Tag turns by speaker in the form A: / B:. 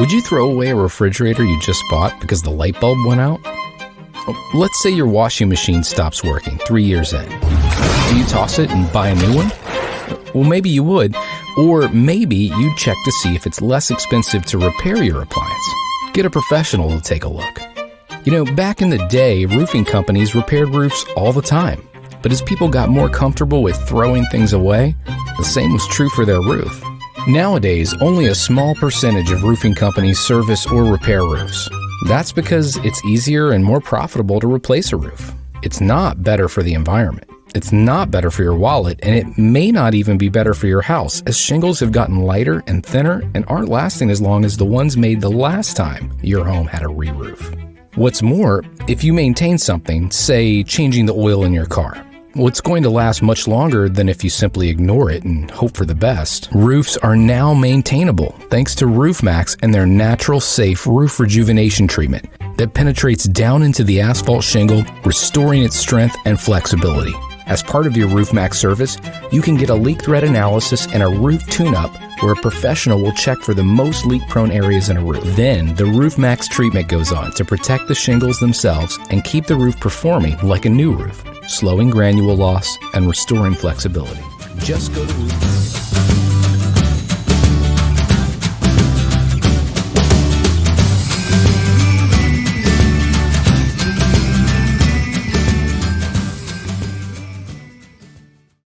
A: Would you throw away a refrigerator you just bought because the light bulb went out? Let's say your washing machine stops working 3 years in. Do you toss it and buy a new one? Well, maybe you would, or maybe you'd check to see if it's less expensive to repair your appliance. Get a professional to take a look. You know, back in the day, roofing companies repaired roofs all the time. But as people got more comfortable with throwing things away, the same was true for their roof. Nowadays, only a small percentage of roofing companies service or repair roofs. That's because it's easier and more profitable to replace a roof. It's not better for the environment. It's not better for your wallet, and it may not even be better for your house, as shingles have gotten lighter and thinner and aren't lasting as long as the ones made the last time your home had a re-roof. What's more, if you maintain something, say changing the oil in your car, well, it's going to last much longer than if you simply ignore it and hope for the best. Roofs are now maintainable thanks to Roof Maxx and their natural, safe roof rejuvenation treatment that penetrates down into the asphalt shingle, restoring its strength and flexibility. As part of your Roof Maxx service, you can get a leak threat analysis and a roof tune-up where a professional will check for the most leak-prone areas in a roof. Then, the Roof Maxx treatment goes on to protect the shingles themselves and keep the roof performing like a new roof, slowing granule loss and restoring flexibility. Just go to Roof Maxx.